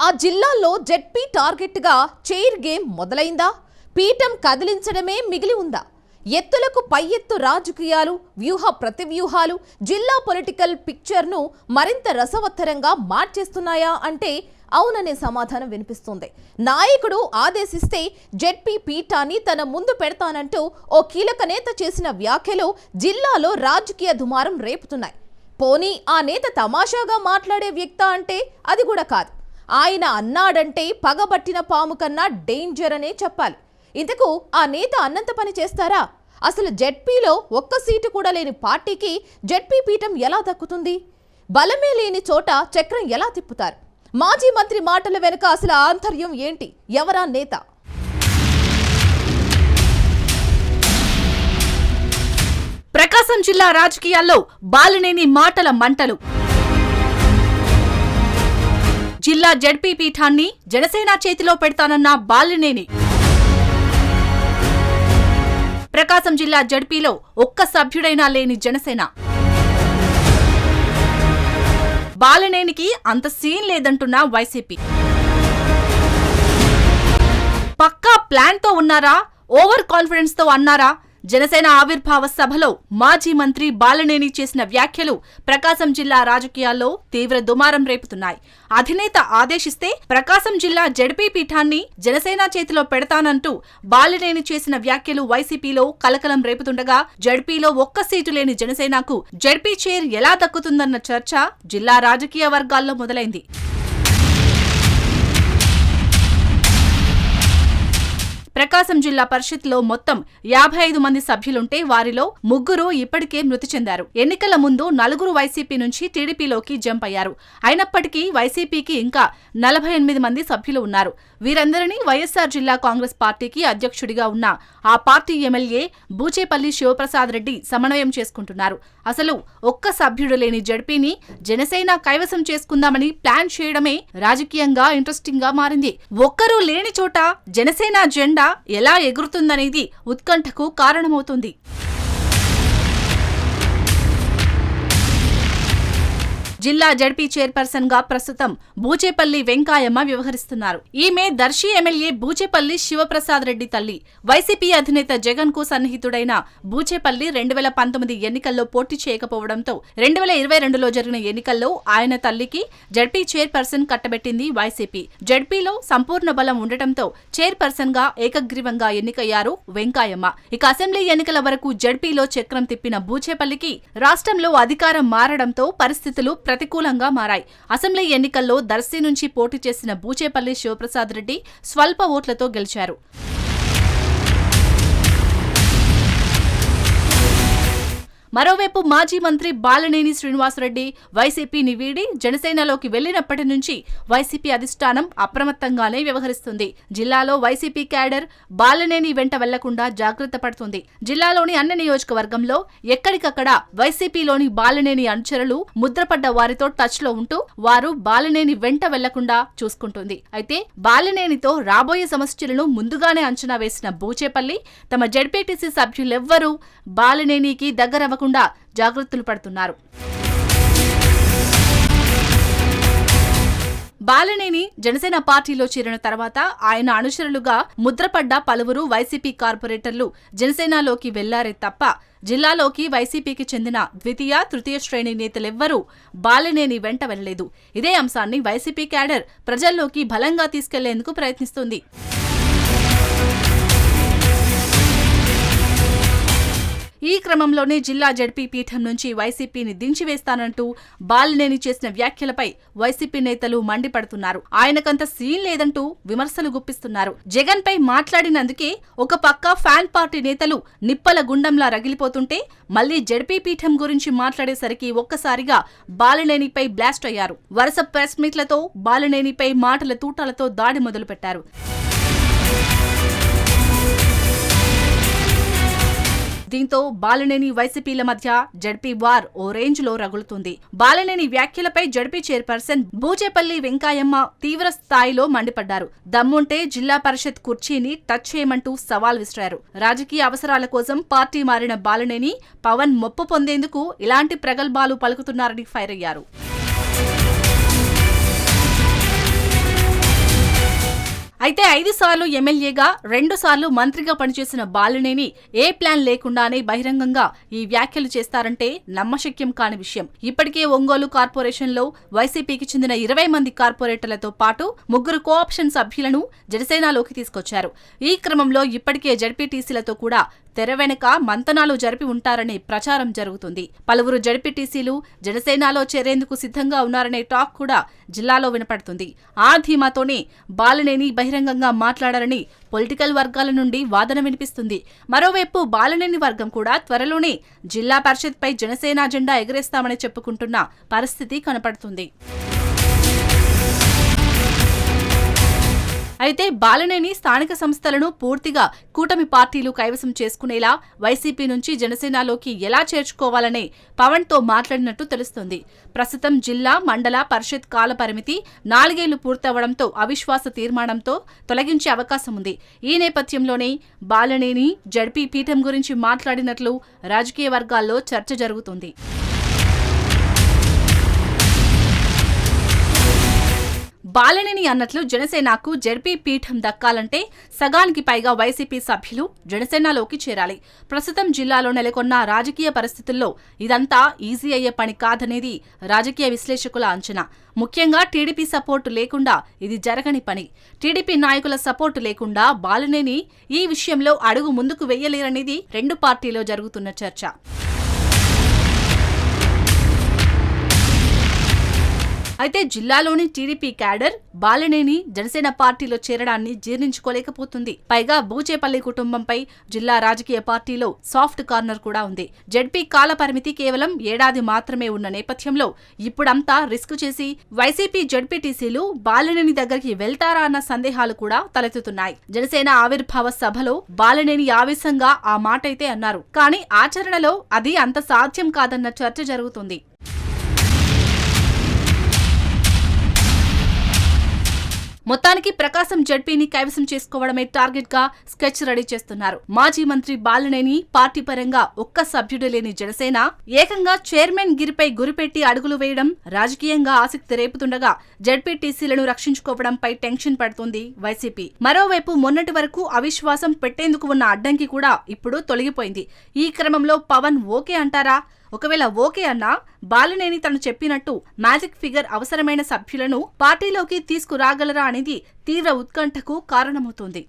ఆ జిల్లాలో జెడ్పీ టార్గెట్గా చైర్ గేమ్ మొదలైందా? పీఠం కదిలించడమే మిగిలి ఉందా? ఎత్తులకు పై ఎత్తు రాజకీయాలు, వ్యూహ ప్రతివ్యూహాలు జిల్లా పొలిటికల్ పిక్చర్ను మరింత రసవత్తరంగా మార్చేస్తున్నాయా అంటే అవుననే సమాధానం వినిపిస్తుంది. నాయకుడు ఆదేశిస్తే జెడ్పీ పీఠాన్ని తన ముందు పెడతానంటూ ఓ కీలక నేత చేసిన వ్యాఖ్యలు జిల్లాలో రాజకీయ దుమారం రేపుతున్నాయి. పోనీ ఆ నేత తమాషాగా మాట్లాడే వ్యక్త అంటే అది కూడా కాదు. ఆయన అన్నాడంటే పగబట్టిన పాము కన్నా డేంజర్ అనే చెప్పాలి. ఇంతకు ఆ నేత అన్నంత పని చేస్తారా? అసలు జెడ్పీలో ఒక్క సీటు కూడా లేని పార్టీకి జెడ్పీ పీఠం ఎలా దక్కుతుంది? బలమే లేని చోట చక్రం ఎలా తిప్పుతారు? మాజీ మంత్రి మాటల వెనుక అసలు ఆంతర్యం ఏంటి? ఎవరా నేత? ప్రకాశం జిల్లా రాజకీయాల్లో బాలినేని మాటల మంటలు. జిల్లా జెడ్పీ పీఠాన్ని జనసేన చేతిలో పెడతానన్న బాలినేని. ప్రకాశం జిల్లా జెడ్పీలో ఒక్క సభ్యుడైనా లేని జనసేన. బాలినేనికి అంత సీన్ లేదంటున్న వైసీపీ. పక్కా ప్లాన్ తో ఉన్నారా? ఓవర్ కాన్ఫిడెన్స్ తో అన్నారా? జనసేన ఆవిర్భావ సభలో మాజీ మంత్రి బాలినేని చేసిన వ్యాఖ్యలు ప్రకాశం జిల్లా రాజకీయాల్లో తీవ్ర దుమారం రేపుతున్నాయి. అధినేత ఆదేశిస్తే ప్రకాశం జిల్లా జెడ్పీ పీఠాన్ని జనసేన చేతిలో పెడతానంటూ బాలినేని చేసిన వ్యాఖ్యలు వైసీపీలో కలకలం రేపుతుండగా, జెడ్పీలో ఒక్క సీటు లేని జనసేనకు జెడ్పీ చైర్ ఎలా దక్కుతుందన్న చర్చ జిల్లా రాజకీయ వర్గాల్లో మొదలైంది. ప్రకాశం జిల్లా పరిషత్లో మొత్తం 55 మంది సభ్యులుంటే వారిలో 3 ఇప్పటికే మృతి చెందారు. ఎన్నికల ముందు 4 వైసీపీ నుంచి టీడీపీలోకి జంప్ అయ్యారు. అయినప్పటికీ వైసీపీకి ఇంకా 48 మంది సభ్యులు ఉన్నారు. వీరందరినీ వైఎస్సార్ జిల్లా కాంగ్రెస్ పార్టీకి అధ్యక్షుడిగా ఉన్న ఆ పార్టీ ఎమ్మెల్యే బూచేపల్లి శివప్రసాద్ రెడ్డి సమన్వయం చేసుకుంటున్నారు. అసలు ఒక్క సభ్యుడు లేని జెడ్పీని జనసేన కైవసం చేసుకుందామని ప్లాన్ చేయడమే రాజకీయంగా ఇంట్రెస్టింగ్ గా మారింది. ఒక్కరూ లేని చోట జనసేన జెండా ఎలా ఎగురుతుందనేది ఉత్కంఠకు కారణమవుతుంది. జిల్లా జెడ్పీ చైర్పర్సన్ గా ప్రస్తుతం బూచేపల్లి వెంకాయమ్మ వ్యవహరిస్తున్నారు. ఈమె దర్శి ఎమ్మెల్యే బూచేపల్లి శివప్రసాద్ రెడ్డి తల్లి. వైసీపీ అధినేత జగన్ కు సన్నిహితుడైన బూచేపల్లి 2019 ఎన్నికల్లో పోటీ చేయకపోవడంతో 2022లో జరిగిన ఎన్నికల్లో ఆయన తల్లికి జెడ్పీ చైర్పర్సన్ కట్టబెట్టింది వైసీపీ. జెడ్పీలో సంపూర్ణ బలం ఉండటంతో చైర్పర్సన్ గా ఏకగ్రీవంగా ఎన్నికయ్యారు వెంకాయమ్మ. ఇక అసెంబ్లీ ఎన్నికల వరకు జెడ్పీలో చక్రం తిప్పిన బూచేపల్లికి రాష్ట్రంలో అధికారం మారడంతో పరిస్థితులు ప్రతికూలంగా మారాయి. అసెంబ్లీ ఎన్నికల్లో దర్శి నుంచి పోటీ చేసిన బూచేపల్లి శివప్రసాద్ రెడ్డి స్వల్ప ఓట్లతో గెలిచారు. మరోవైపు మాజీ మంత్రి బాలినేని శ్రీనివాసరెడ్డి వైసీపీని వీడి జనసేనలోకి వెళ్లినప్పటి నుంచి వైసీపీ అధిష్టానం అప్రమత్తంగానే వ్యవహరిస్తుంది. జిల్లాలో వైసీపీ క్యాడర్ బాలినేని వెంట వెళ్లకుండా జాగ్రత్త పడుతుంది. జిల్లాలోని అన్ని నియోజకవర్గంలో ఎక్కడికక్కడ వైసీపీలోని బాలినేని అనుచరులు ముద్రపడ్డ వారితో టచ్ లో ఉంటూ వారు బాలినేని వెంట వెళ్లకుండా చూసుకుంటుంది. అయితే బాలినేనితో రాబోయే సమస్యలను ముందుగానే అంచనా వేసిన బూచేపల్లి తమ జెడ్పీటీసీ సభ్యులెవ్వరూ బాలినేనికి దగ్గరవ్వకుండా జాగ్రత్తలు పడుతున్నారు. బాలినేని జనసేన పార్టీలో చేరిన తర్వాత ఆయన అనుచరులుగా ముద్రపడ్డ పలువురు వైసీపీ కార్పొరేటర్లు జనసేనలోకి వెళ్లారే తప్ప జిల్లాలోకి వైసీపీకి చెందిన ద్వితీయ, తృతీయ శ్రేణి నేతలెవ్వరూ బాలినేని వెంట వెళ్లలేదు. ఇదే అంశాన్ని వైసీపీ క్యాడర్ ప్రజల్లోకి బలంగా తీసుకెళ్లేందుకు ప్రయత్నిస్తుంది. ఈ క్రమంలోనే జిల్లా జెడ్పీ పీఠం నుంచి వైసీపీని దించివేస్తానంటూ బాలినేని చేసిన వ్యాఖ్యలపై వైసీపీ నేతలు మండిపడుతున్నారు. ఆయనకంత సీన్ లేదంటూ విమర్శలు గుప్పిస్తున్నారు. జగన్ పై మాట్లాడినందుకే ఒక పక్క ఫ్యాన్ పార్టీ నేతలు నిప్పల గుండంలా రగిలిపోతుంటే మళ్లీ జెడ్పీ పీఠం గురించి మాట్లాడేసరికి ఒక్కసారిగా బాలినేనిపై బ్లాస్ట్ అయ్యారు. వరుస ప్రెస్ మీట్లతో బాలినేనిపై మాటల తూటాలతో దాడి మొదలుపెట్టారు. దీంతో బాలినేని వైసీపీల మధ్య జెడ్పీ వార్ ఓ రేంజ్ లో రగులుతుంది. బాలినేని వ్యాఖ్యలపై జెడ్పీ చైర్పర్సన్ బూచేపల్లి వెంకాయమ్మ తీవ్ర స్థాయిలో మండిపడ్డారు. దమ్ముంటే జిల్లా పరిషత్ కుర్చీని టచ్ చేయమంటూ సవాల్ విసిరారు. రాజకీయ అవసరాల కోసం పార్టీ మారిన బాలినేని పవన్ మొప్పు పొందేందుకు ఇలాంటి ప్రగల్భాలు పలుకుతున్నారని ఫైర్ అయ్యారు. అయితే 5 సార్లు ఎమ్మెల్యేగా 2 సార్లు మంత్రిగా పనిచేసిన బాలినేని ఏ ప్లాన్ లేకుండానే బహిరంగంగా ఈ వ్యాఖ్యలు చేస్తారంటే నమ్మశక్యం కాని విషయం. ఇప్పటికే ఒంగోలు కార్పొరేషన్లో వైసీపీకి చెందిన 20 మంది కార్పొరేటర్లతో పాటు 3 కోఆప్షన్ సభ్యులను జనసేనలోకి తీసుకొచ్చారు. ఈ క్రమంలో ఇప్పటికే జడ్పీటీసీలతో కూడా తెర వెనుక మంతనాలు జరిపి ఉంటారనే ప్రచారం జరుగుతుంది. పలువురు జడ్పీటీసీలు జనసేనలో చేరేందుకు సిద్ధంగా ఉన్నారనే టాక్ కూడా జిల్లాలో వినపడుతుంది. ఆ ధీమాతోనే బాలినేని బహిరంగంగా మాట్లాడారని పొలిటికల్ వర్గాల నుండి వాదన వినిపిస్తుంది. మరోవైపు బాలినేని వర్గం కూడా త్వరలోనే జిల్లా పరిషత్పై జనసేన జెండా ఎగరేస్తామని చెప్పుకుంటున్న పరిస్థితి కనపడుతుంది. అయితే బాలినేని స్థానిక సంస్థలను పూర్తిగా కూటమి పార్టీలు కైవసం చేసుకునేలా వైసీపీ నుంచి జనసేనలోకి ఎలా చేర్చుకోవాలనే పవన్తో మాట్లాడినట్టు తెలుస్తోంది. ప్రస్తుతం జిల్లా మండల పరిషత్ కాల పరిమితి 4 ఏళ్లు పూర్తవడంతో అవిశ్వాస తీర్మానంతో తొలగించే అవకాశం ఉంది. ఈ నేపథ్యంలోనే బాలినేని జడ్పీ పీఠం గురించి మాట్లాడినట్లు రాజకీయ వర్గాల్లో చర్చ జరుగుతుంది. బాలినేని అన్నట్లు జనసేనకు జడ్పీ పీఠం దక్కాలంటే సగానికి పైగా వైసీపీ సభ్యులు జనసేనలోకి చేరాలి. ప్రస్తుతం జిల్లాలో నెలకొన్న రాజకీయ పరిస్థితుల్లో ఇదంతా ఈజీ అయ్యే పని కాదనేది రాజకీయ విశ్లేషకుల అంచనా. ముఖ్యంగా టీడీపీ సపోర్టు లేకుండా ఇది జరగని పని. టీడీపీ నాయకుల సపోర్టు లేకుండా బాలినేని ఈ విషయంలో అడుగు ముందుకు వెయ్యలేరనేది 2 పార్టీలో జరుగుతున్న చర్చ. అయితే జిల్లాలోని టీడీపీ క్యాడర్ బాలినేని జనసేన పార్టీలో చేరడాన్ని జీర్ణించుకోలేకపోతుంది. పైగా బూచేపల్లి కుటుంబంపై జిల్లా రాజకీయ పార్టీలో సాఫ్ట్ కార్నర్ కూడా ఉంది. జడ్పీ కాల పరిమితి కేవలం 1 ఏడాది మాత్రమే ఉన్న నేపథ్యంలో ఇప్పుడంతా రిస్క్ చేసి వైసీపీ జడ్పీటీసీలు బాలినేని దగ్గరికి వెళ్తారా అన్న సందేహాలు కూడా తలెత్తుతున్నాయి. జనసేన ఆవిర్భావ సభలో బాలినేని ఆవేశంగా ఆ మాటైతే అన్నారు. కానీ ఆచరణలో అది అంత సాధ్యం కాదన్న చర్చ జరుగుతుంది. మొత్తానికి ప్రకాశం జడ్పీని కైవసం చేసుకోవడమే టార్గెట్ గా స్కెచ్ రెడీ చేస్తున్నారు. మాజీ మంత్రి బాలినేని పార్టీ పరంగా ఒక్క సభ్యుడు లేని జనసేన ఏకంగా చైర్మన్ గిరిపై గురిపెట్టి అడుగులు వేయడం రాజకీయంగా ఆసక్తి రేపుతుండగా జడ్పీటీసీలను రక్షించుకోవడంపై టెన్షన్ పడుతుంది వైసీపీ. మరోవైపు మొన్నటి వరకు అవిశ్వాసం పెట్టేందుకు ఉన్న అడ్డంకి కూడా ఇప్పుడు తొలగిపోయింది. ఈ క్రమంలో పవన్ ఓకే అంటారా? ఒకవేళ ఓకే అన్నా బాలినేని తను చెప్పినట్టు మ్యాజిక్ ఫిగర్ అవసరమైన సభ్యులను పార్టీలోకి తీసుకురాగలరా అనేది తీవ్ర ఉత్కంఠకు కారణమవుతోంది.